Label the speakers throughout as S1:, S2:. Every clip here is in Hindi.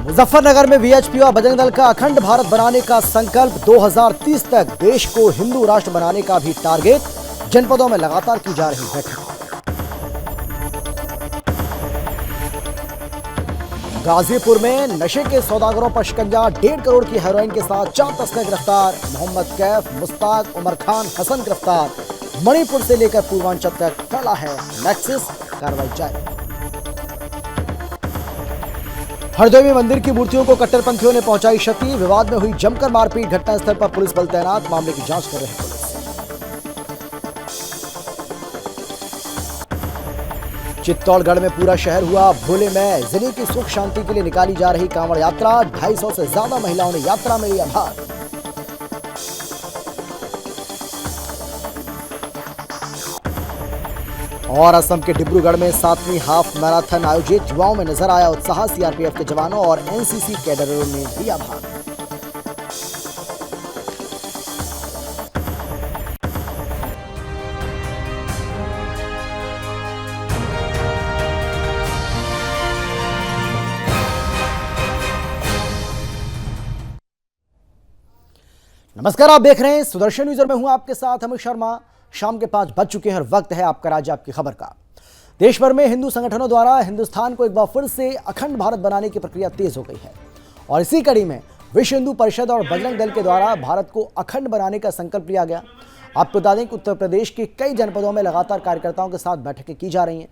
S1: मुजफ्फरनगर में वीएचपी और बजरंग दल का अखंड भारत बनाने का संकल्प, 2030 तक देश को हिंदू राष्ट्र बनाने का भी टारगेट। जनपदों में लगातार की जा रही बैठक। गाजीपुर में नशे के सौदागरों पर शिकंजा, 1.5 करोड़ की हेरोइन के साथ 4 तस्कर गिरफ्तार। मोहम्मद कैफ, मुश्ताक, उमर खान, हसन गिरफ्तार। मणिपुर से लेकर पूर्वांचल तक फैला है नेक्सस, कार्रवाई जारी। हरदोई मंदिर की मूर्तियों को कट्टरपंथियों ने पहुंचाई क्षति, विवाद में हुई जमकर मारपीट। घटनास्थल पर पुलिस बल तैनात, मामले की जांच कर रही पुलिस। चित्तौड़गढ़ में पूरा शहर हुआ भोले में। जिले की सुख शांति के लिए निकाली जा रही कांवड़ यात्रा, 250 से ज्यादा महिलाओं ने यात्रा में लिया भाग। और असम के डिब्रूगढ़ में 7वीं हाफ मैराथन आयोजित, युवाओं में नजर आया उत्साह। सीआरपीएफ के जवानों और एनसीसी कैडरों ने लिया भाग। नमस्कार, आप देख रहे हैं सुदर्शन न्यूज और मैं हूं आपके साथ अमित शर्मा। शाम के 5 बज चुके हैं और वक्त है आपका राज्य आपकी खबर का। देश भर में हिंदू संगठनों द्वारा हिंदुस्तान को एक बार फिर से अखंड भारत बनाने की प्रक्रिया तेज हो गई है और इसी कड़ी में विश्व हिंदू परिषद और बजरंग दल के द्वारा भारत को अखंड बनाने का संकल्प लिया गया। आपको बता दें कि उत्तर प्रदेश के कई जनपदों में लगातार कार्यकर्ताओं के साथ बैठकें की जा रही हैं।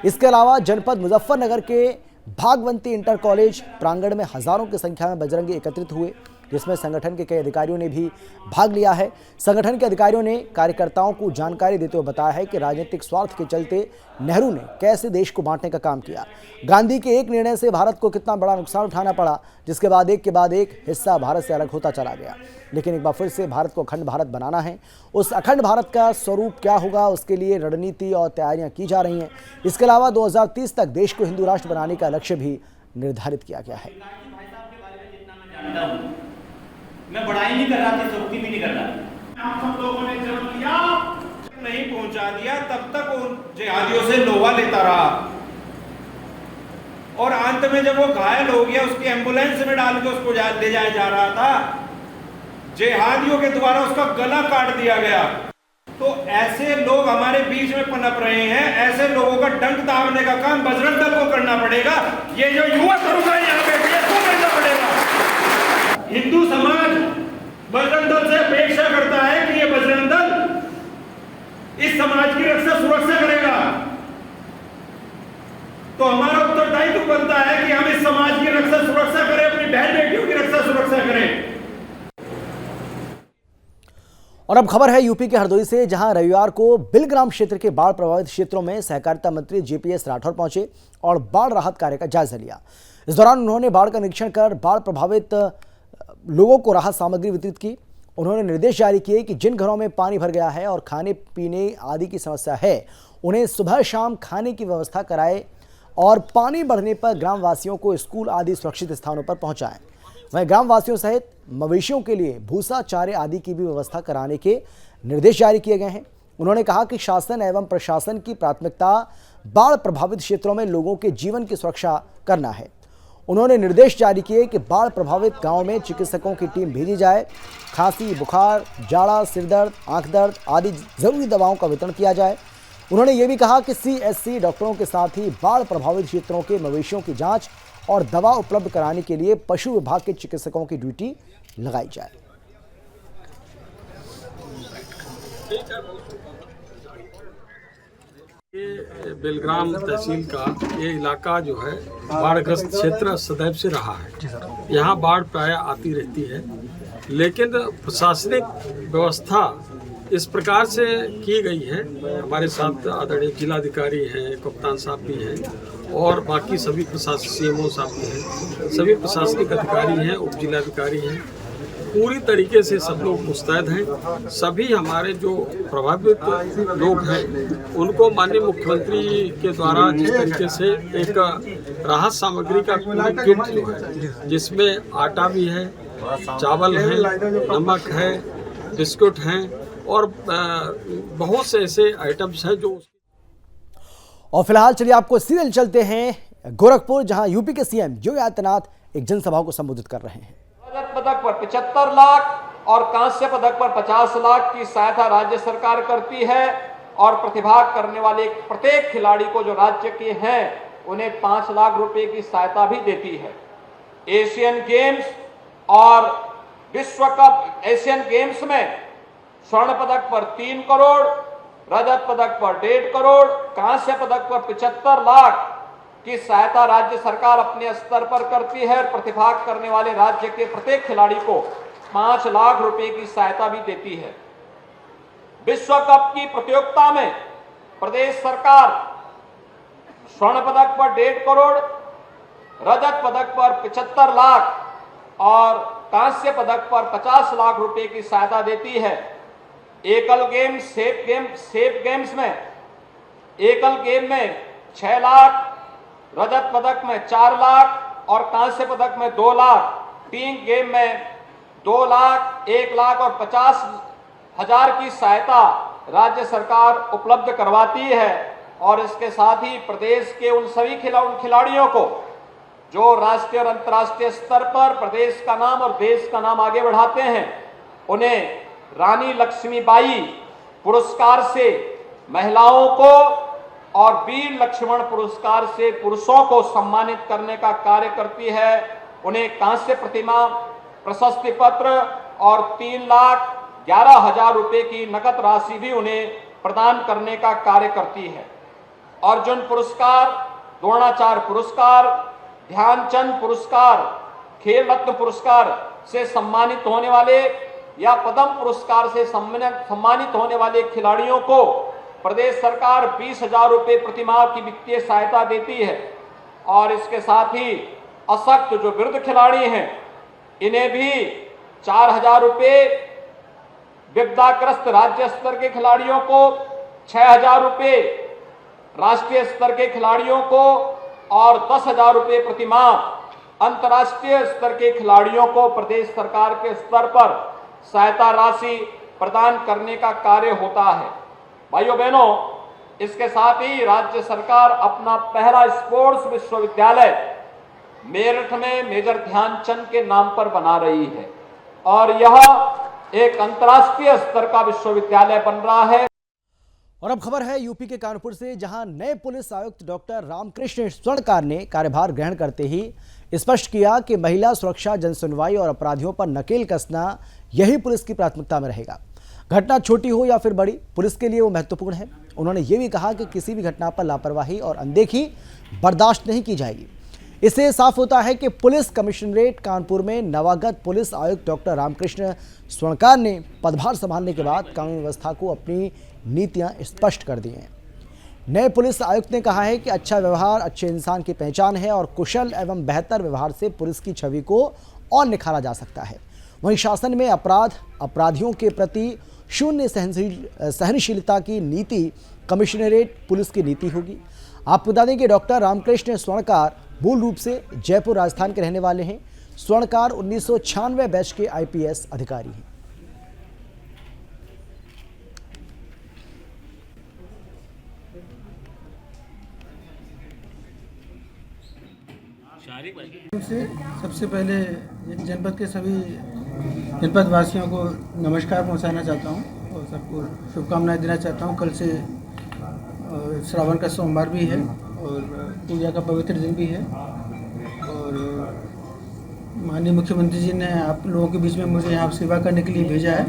S1: इसके अलावा जनपद मुजफ्फरनगर के भागवंती इंटर कॉलेज प्रांगण में हजारों की संख्या में बजरंगी एकत्रित हुए, जिसमें संगठन के कई अधिकारियों ने भी भाग लिया है। संगठन के अधिकारियों ने कार्यकर्ताओं को जानकारी देते हुए बताया है कि राजनीतिक स्वार्थ के चलते नेहरू ने कैसे देश को बांटने का काम किया। गांधी के एक निर्णय से भारत को कितना बड़ा नुकसान उठाना पड़ा, जिसके बाद एक के बाद एक हिस्सा भारत से अलग होता चला गया। लेकिन एक बार फिर से भारत को अखंड भारत बनाना है। उस अखंड भारत का स्वरूप क्या होगा, उसके लिए रणनीति और तैयारियां की जा रही हैं। इसके अलावा 2030 तक देश को हिंदू राष्ट्र बनाने का लक्ष्य भी निर्धारित किया गया है।
S2: मैं बड़ाई नहीं कर रहा थी, सोचती भी नहीं कर रहा। आप सब लोगों ने जब किया नहीं पहुंचा दिया, तब तक वो जिहादियों से लोहा लेता रहा और अंत में जब वो घायल हो गया, उसकी एम्बुलेंस में डाल के उसको ले जाया जा रहा था, जिहादियों के द्वारा उसका गला काट दिया गया। तो ऐसे लोग हमारे बीच में पनप रहे हैं। ऐसे लोगों का डंक दाबने का काम बजरंग दल को करना पड़ेगा। ये जो युवा समुदाय यहाँ पे इसको करना पड़ेगा। हिंदू समाज बजरंग दल से अपेक्षा करता है कि ये बजरंग दल इस समाज की रक्षा सुरक्षा करेगा। तो हमारा उत्तरदायित्व बनता है कि हम इस समाज की रक्षा सुरक्षा करें, अपनी बहन बेटियों की रक्षा सुरक्षा करें।
S1: और अब खबर है यूपी के हरदोई से, जहां रविवार को बिलग्राम क्षेत्र के बाढ़ प्रभावित क्षेत्रों में सहकारिता मंत्री जेपीएस राठौर पहुंचे और बाढ़ राहत कार्य का जायजा लिया। इस दौरान उन्होंने बाढ़ का निरीक्षण कर बाढ़ प्रभावित लोगों को राहत सामग्री वितरित की। उन्होंने निर्देश जारी किए कि जिन घरों में पानी भर गया है और खाने पीने आदि की समस्या है, उन्हें सुबह शाम खाने की व्यवस्था कराए और पानी बढ़ने पर ग्रामवासियों को स्कूल आदि सुरक्षित स्थानों पर पहुंचाएं। वहीं ग्रामवासियों सहित मवेशियों के लिए भूसा चारे आदि की भी व्यवस्था कराने के निर्देश जारी किए गए हैं। उन्होंने कहा कि शासन एवं प्रशासन की प्राथमिकता बाढ़ प्रभावित क्षेत्रों में लोगों के जीवन की सुरक्षा करना है। उन्होंने निर्देश जारी किए कि बाढ़ प्रभावित गांव में चिकित्सकों की टीम भेजी जाए। खांसी, बुखार, जाड़ा, सिरदर्द, आंख दर्द आदि जरूरी दवाओं का वितरण किया जाए। उन्होंने ये भी कहा कि सीएससी डॉक्टरों के साथ ही बाढ़ प्रभावित क्षेत्रों के मवेशियों की जांच और दवा उपलब्ध कराने के लिए पशु विभाग के चिकित्सकों की ड्यूटी लगाई जाए।
S3: ये बेलग्राम तहसील का ये इलाका जो है बाढ़ग्रस्त क्षेत्र सदैव से रहा है। यहाँ बाढ़ प्राय आती रहती है, लेकिन प्रशासनिक व्यवस्था इस प्रकार से की गई है। हमारे साथ आदरणीय जिलाधिकारी हैं, कप्तान साहब भी हैं और बाकी सभी प्रशासनिक सीएमओ साहब भी हैं, सभी प्रशासनिक अधिकारी हैं, उप जिलाधिकारी हैं। पूरी तरीके से सब लोग मुस्तैद हैं। सभी हमारे जो प्रभावित लोग हैं उनको माननीय मुख्यमंत्री के द्वारा जिस तरीके से एक राहत सामग्री का किट जो है, जिसमें आटा भी है, चावल है, नमक है, बिस्कुट हैं और बहुत से ऐसे आइटम्स हैं जो।
S1: और फिलहाल चलिए आपको सीधे चलते हैं गोरखपुर, जहां यूपी के सीएम योगी आदित्यनाथ एक जनसभा को संबोधित कर रहे हैं।
S4: रजत पदक पर 75 लाख और कांस्य पदक पर 50 लाख की सहायता राज्य सरकार करती है और प्रतिभाग करने वाले प्रत्येक खिलाड़ी को जो राज्य के हैं उन्हें 5 लाख रुपए की सहायता भी देती है। एशियन गेम्स और विश्व कप एशियन गेम्स में स्वर्ण पदक पर 3 करोड़, रजत पदक पर 1.5 करोड़, कांस्य पदक पर 75 लाख की सहायता राज्य सरकार अपने स्तर पर करती है और प्रतिभाग करने वाले राज्य के प्रत्येक खिलाड़ी को 5 लाख रुपए की सहायता भी देती है। विश्व कप की प्रतियोगिता में प्रदेश सरकार स्वर्ण पदक पर 1.5 करोड़, रजत पदक पर 75 लाख और कांस्य पदक पर 50 लाख रुपए की सहायता देती है। एकल गेम सेफ गेम्स में एकल गेम में 6 लाख, रजत पदक में 4 लाख और कांस्य पदक में 2 लाख, टीम गेम में 2 लाख, 1 लाख और 50,000 की सहायता राज्य सरकार उपलब्ध करवाती है। और इसके साथ ही प्रदेश के उन सभी खिलाड़ियों को जो राष्ट्रीय और अंतर्राष्ट्रीय स्तर पर प्रदेश का नाम और देश का नाम आगे बढ़ाते हैं, उन्हें रानी लक्ष्मीबाई पुरस्कार से महिलाओं को और वीर लक्ष्मण पुरस्कार से पुरुषों को सम्मानित करने का कार्य करती है। उन्हें कांस्य प्रतिमा, प्रशस्ति पत्र और 3,11,000 रुपए की नकद राशि भी उन्हें प्रदान करने का कार्य करती है। अर्जुन पुरस्कार, द्रोणाचार्य पुरस्कार, ध्यानचंद पुरस्कार, खेल रत्न पुरस्कार से सम्मानित होने वाले या पद्म पुरस्कार से सम्मानित होने वाले खिलाड़ियों को प्रदेश सरकार 20,000 रुपए प्रतिमाह की वित्तीय सहायता देती है। और इसके साथ ही अशक्त जो वृद्ध खिलाड़ी हैं इन्हें भी 4,000 रुपए, विपदाग्रस्त राज्य स्तर के खिलाड़ियों को 6,000 रुपए, राष्ट्रीय स्तर के खिलाड़ियों को और 10,000 रुपए प्रतिमाह अंतर्राष्ट्रीय स्तर के खिलाड़ियों को प्रदेश सरकार के स्तर पर सहायता राशि प्रदान करने का कार्य होता है। भाइयों बहनों, इसके साथ ही राज्य सरकार अपना पहला स्पोर्ट्स विश्वविद्यालय मेरठ में मेजर ध्यानचंद के नाम पर बना रही है और यह एक अंतर्राष्ट्रीय स्तर का विश्वविद्यालय बन रहा है।
S1: और अब खबर है यूपी के कानपुर से, जहां नए पुलिस आयुक्त डॉक्टर रामकृष्ण स्वर्णकार ने कार्यभार ग्रहण करते ही स्पष्ट किया कि महिला सुरक्षा, जनसुनवाई और अपराधियों पर नकेल कसना यही पुलिस की प्राथमिकता में रहेगा। घटना छोटी हो या फिर बड़ी, पुलिस के लिए वो महत्वपूर्ण है। उन्होंने ये भी कहा कि किसी भी घटना पर लापरवाही और अनदेखी बर्दाश्त नहीं की जाएगी। इससे साफ होता है कि पुलिस कमिश्नरेट कानपुर में नवागत पुलिस आयुक्त डॉक्टर रामकृष्ण स्वर्णकार ने पदभार संभालने के बाद कानून व्यवस्था को अपनी नीतियां स्पष्ट कर दी हैं। नए पुलिस आयुक्त ने कहा है कि अच्छा व्यवहार अच्छे इंसान की पहचान है और कुशल एवं बेहतर व्यवहार से पुलिस की छवि को और निखारा जा सकता है। वहीं शासन में अपराधियों के प्रति शून्य सहनशीलता की नीति कमिश्नरेट पुलिस की नीति होगी। आपको बता दें कि डॉक्टर रामकृष्ण स्वर्णकार मूल रूप से जयपुर राजस्थान के रहने वाले हैं। स्वर्णकार 1996 बैच के IPS अधिकारी हैं।
S5: सबसे पहले जनपद के सभी जनपद वासियों को नमस्कार पहुंचाना चाहता हूं और सबको शुभकामनाएं देना चाहता हूं। कल से श्रावण का सोमवार भी है और पूजा का पवित्र दिन भी है और माननीय मुख्यमंत्री जी ने आप लोगों के बीच में मुझे यहाँ सेवा करने के लिए भेजा है।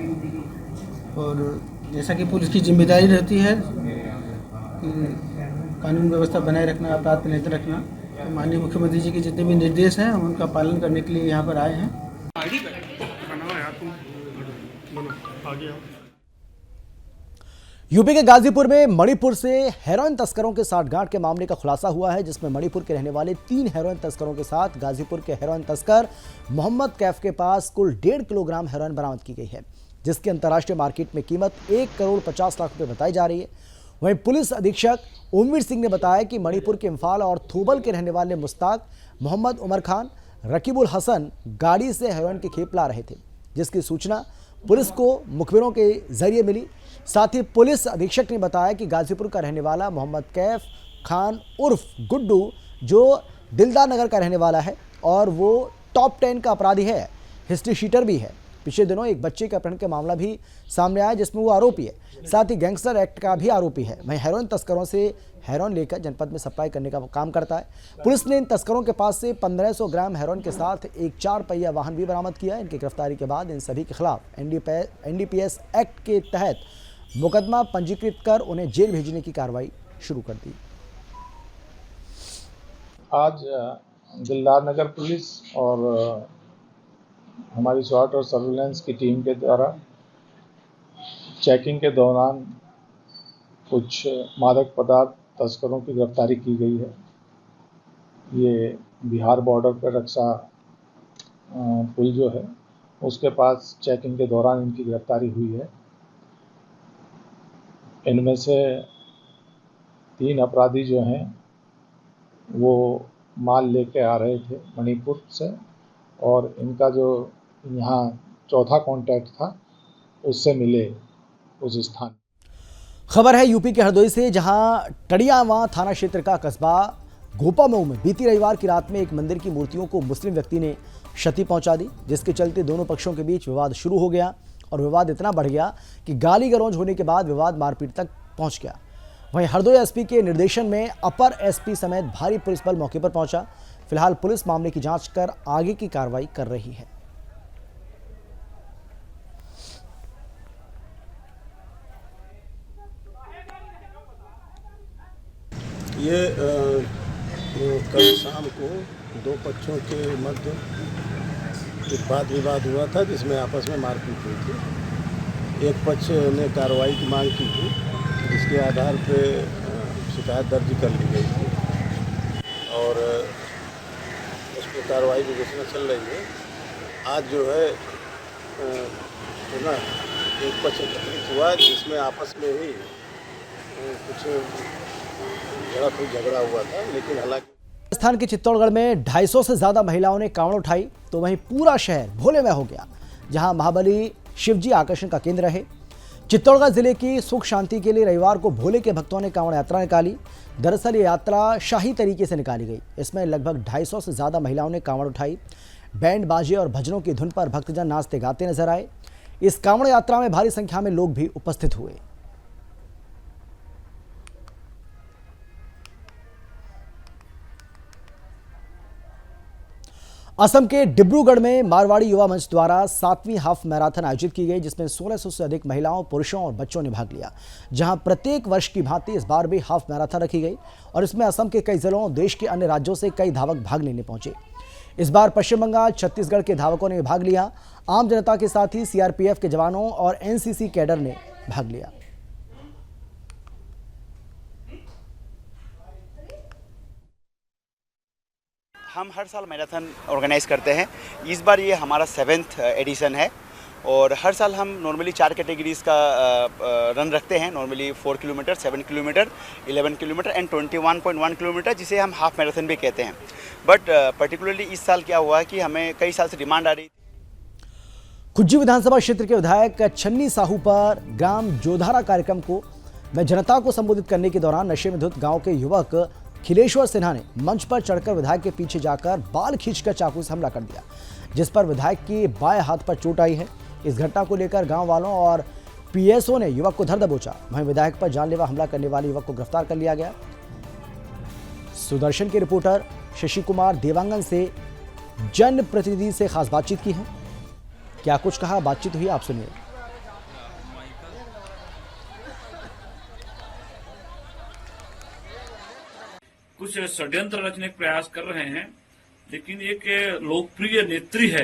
S5: और जैसा कि पुलिस की जिम्मेदारी रहती है कि कानून व्यवस्था बनाए रखना, अपराध पर नियंत्रण रखना, माननीय मुख्यमंत्री जी के जितने भी निर्देश हैं हम उनका पालन करने के लिए यहाँ पर आए हैं।
S1: यूपी के गाजीपुर में मणिपुर से हेरोइन तस्करों के साठगांठ के मामले का खुलासा हुआ है, जिसमें मणिपुर के रहने वाले 3 हेरोइन तस्करों के साथ गाजीपुर के हेरोइन तस्कर मोहम्मद कैफ के पास कुल 1.5 किलोग्राम हेरोइन बरामद की गई है, जिसकी अंतर्राष्ट्रीय मार्केट में कीमत 1 करोड़ 50 लाख रुपए बताई जा रही है। वहीं पुलिस अधीक्षक ओमवीर सिंह ने बताया कि मणिपुर के इम्फाल और थोबल के रहने वाले मुश्ताक, मोहम्मद उमर खान, रकीबुल हसन गाड़ी से हेरोइन की खेप ला रहे थे, जिसकी सूचना पुलिस को मुखबिरों के जरिए मिली। साथ ही पुलिस अधीक्षक ने बताया कि गाजीपुर का रहने वाला मोहम्मद कैफ खान उर्फ गुड्डू, जो दिलदार नगर का रहने वाला है, और वो टॉप 10 का अपराधी है, हिस्ट्री शीटर भी है। पिछले दिनों एक बच्चे के अपहरण का मामला भी सामने आया जिसमें वो आरोपी है, साथ ही गैंगस्टर एक्ट का भी आरोपी है। वहीं हेरोइन तस्करों से हेरोइन लेकर जनपद में सप्लाई करने का काम करता है। पुलिस ने इन तस्करों के पास से 1500 ग्राम हेरोइन के साथ एक 4 पहिया वाहन भी बरामद किया। इनकी गिरफ्तारी के बाद इन सभी के खिलाफ NDPS एक्ट के तहत मुकदमा पंजीकृत कर उन्हें जेल भेजने की कार्रवाई शुरू कर दी।
S6: आज दिलदार नगर पुलिस और हमारी स्वाट और सर्विलांस की टीम के द्वारा चेकिंग के दौरान कुछ मादक पदार्थ तस्करों की गिरफ्तारी की गई है। ये बिहार बॉर्डर पर रक्षा पुल जो है उसके पास चेकिंग के दौरान इनकी गिरफ्तारी हुई है। इनमें से 3 अपराधी जो हैं वो माल लेके आ रहे थे मणिपुर से, और इनका जो यहाँ चौथा कॉन्टैक्ट था उससे मिले उस स्थान।
S1: खबर है यूपी के हरदोई से, जहां टड़ियावां थाना क्षेत्र का कस्बा गोपामऊ में बीती रविवार की रात में एक मंदिर की मूर्तियों को मुस्लिम व्यक्ति ने क्षति पहुंचा दी, जिसके चलते दोनों पक्षों के बीच विवाद शुरू हो गया और विवाद इतना बढ़ गया कि गाली गलौज होने के बाद विवाद मारपीट तक पहुंच गया। वहीं हरदोई एसपी के निर्देशन में अपर एसपी समेत भारी पुलिस बल मौके पर पहुंचा। फिलहाल पुलिस मामले की जांच कर आगे की कार्रवाई कर रही है।
S7: ये कल शाम को 2 पक्षों के मध्य एक वाद विवाद हुआ था जिसमें आपस में मारपीट हुई थी। एक पक्ष ने कार्रवाई की मांग की थी, जिसके आधार पे शिकायत दर्ज कर ली गई थी और उस पर कार्रवाई विवेचना चल रही है। आज जो है ना एक पक्ष हुआ जिसमें आपस में ही कुछ झगड़ा हुआ था, लेकिन हालांकि
S1: राजस्थान के चित्तौड़गढ़ में 250 से ज्यादा महिलाओं ने कांवड़ उठाई, तो वहीं पूरा शहर भोलेमय हो गया, जहां महाबली शिवजी आकर्षण का केंद्र है। चित्तौड़गढ़ जिले की सुख शांति के लिए रविवार को भोले के भक्तों ने कांवड़ यात्रा निकाली। दरअसल ये यात्रा शाही तरीके से निकाली गई। इसमें लगभग 250 से ज्यादा महिलाओं ने कांवड़ उठाई। बैंड बाजे और भजनों की धुन पर भक्तजन नाचते गाते नजर आए। इस कांवड़ यात्रा में भारी संख्या में लोग भी उपस्थित हुए। असम के डिब्रूगढ़ में मारवाड़ी युवा मंच द्वारा 7वीं हाफ मैराथन आयोजित की गई, जिसमें 1600 से अधिक महिलाओं, पुरुषों और बच्चों ने भाग लिया। जहां प्रत्येक वर्ष की भांति इस बार भी हाफ मैराथन रखी गई और इसमें असम के कई जिलों, देश के अन्य राज्यों से कई धावक भाग लेने पहुंचे। इस बार पश्चिम बंगाल, छत्तीसगढ़ के धावकों ने भाग लिया। आम जनता के साथ ही CRPF के जवानों और NCC कैडर ने भाग लिया।
S8: हम हर साल मैराथन ऑर्गेनाइज करते हैं। इस बार ये हमारा 7th एडिशन है और हर साल हम नॉर्मली 4 कैटेगरीज का रन रखते हैं। Normally 4 kilometre, 7 kilometre, 11 kilometre and 21.1 kilometre, जिसे हम हाफ मैराथन भी कहते हैं। बट पर्टिकुलरली इस साल क्या हुआ कि हमें कई साल से डिमांड आ रही थी।
S1: खुज्जी विधानसभा क्षेत्र के विधायक छन्नी साहू पर ग्राम जोधारा कार्यक्रम को में जनता को संबोधित करने के दौरान नशे में धुत गांव के युवक खिलेश्वर सिन्हा ने मंच पर चढ़कर विधायक के पीछे जाकर बाल खींचकर चाकू से हमला कर दिया, जिस पर विधायक के बाएं हाथ पर चोट आई है। इस घटना को लेकर गांव वालों और PSO ने युवक को धर दबोचा। वहीं विधायक पर जानलेवा हमला करने वाले युवक को गिरफ्तार कर लिया गया। सुदर्शन के रिपोर्टर शशि कुमार देवांगन से जन प्रतिनिधि से खास बातचीत की है। क्या कुछ कहा, बातचीत हुई, आप सुनिए।
S9: कुछ षड्यंत्र रचने का प्रयास कर रहे हैं, लेकिन एक लोकप्रिय नेत्री है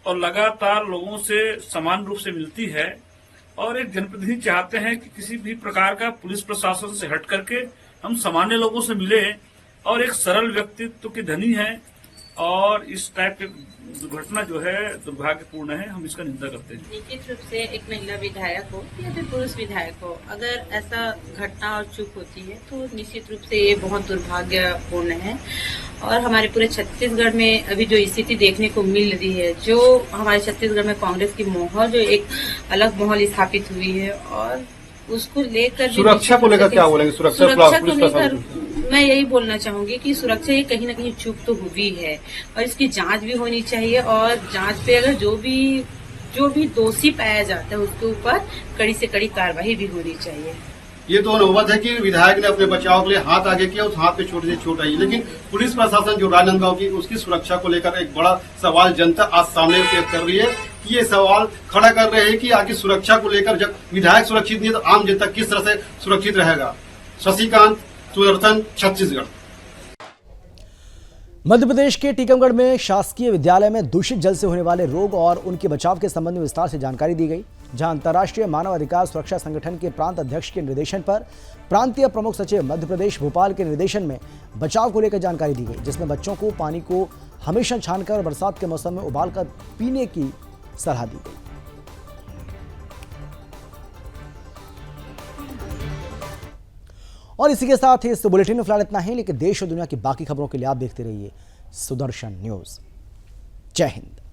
S9: और लगातार लोगों से समान रूप से मिलती है और एक जनप्रतिनिधि चाहते हैं कि किसी भी प्रकार का पुलिस प्रशासन से हट करके हम सामान्य लोगों से मिले और एक सरल व्यक्तित्व की धनी है और इस टाइप की दुर्घटना जो है दुर्भाग्यपूर्ण है। हम इसका निंदा करते हैं।
S10: निश्चित रूप से एक महिला विधायक हो या फिर पुरुष विधायक हो, अगर ऐसा घटना और चूक होती है तो निश्चित रूप से ये बहुत दुर्भाग्यपूर्ण है। और हमारे पूरे छत्तीसगढ़ में अभी जो स्थिति देखने को मिल रही है, जो हमारे छत्तीसगढ़ में कांग्रेस की माहौल जो एक अलग माहौल स्थापित हुई है और उसको लेकर
S11: सुरक्षा को लेकर क्या बोलेंगे? सुरक्षा को लेकर
S10: मैं यही बोलना चाहूंगी कि सुरक्षा ये कहीं ना कहीं चूक तो हुई है और इसकी जांच भी होनी चाहिए और जांच पे अगर जो भी दोषी पाया जाता है उसके ऊपर कड़ी से कड़ी कार्रवाई भी होनी चाहिए।
S11: ये तो नौबत है कि विधायक ने अपने बचाव के लिए हाथ आगे किया, उस हाथ पे छोटे से चोट आई, लेकिन पुलिस प्रशासन जो राजनांदगांव की उसकी सुरक्षा को लेकर एक बड़ा सवाल जनता आज सामने पेश कर रही है कि ये सवाल खड़ा कर रहे हैं कि आगे सुरक्षा को लेकर जब विधायक सुरक्षित नहीं है तो आम जनता किस तरह से सुरक्षित रहेगा। शशिकांत, सुदर्शन, छत्तीसगढ़।
S1: मध्य प्रदेश के टीकमगढ़ में शासकीय विद्यालय में दूषित जल से होने वाले रोग और उनके बचाव के संबंध में विस्तार से जानकारी दी गई, जहां अंतर्राष्ट्रीय मानव अधिकार सुरक्षा संगठन के प्रांत अध्यक्ष के निर्देशन पर प्रांतीय प्रमुख सचिव मध्य प्रदेश भोपाल के निर्देशन में बचाव को लेकर जानकारी दी गई, जिसमें बच्चों को पानी को हमेशा छानकर और बरसात के मौसम में उबालकर पीने की सलाह दी गई। और इसी के साथ ही इस बुलेटिन में फिलहाल इतना ही, लेकिन देश और दुनिया की बाकी खबरों के लिए आप देखते रहिए सुदर्शन न्यूज। जय हिंद।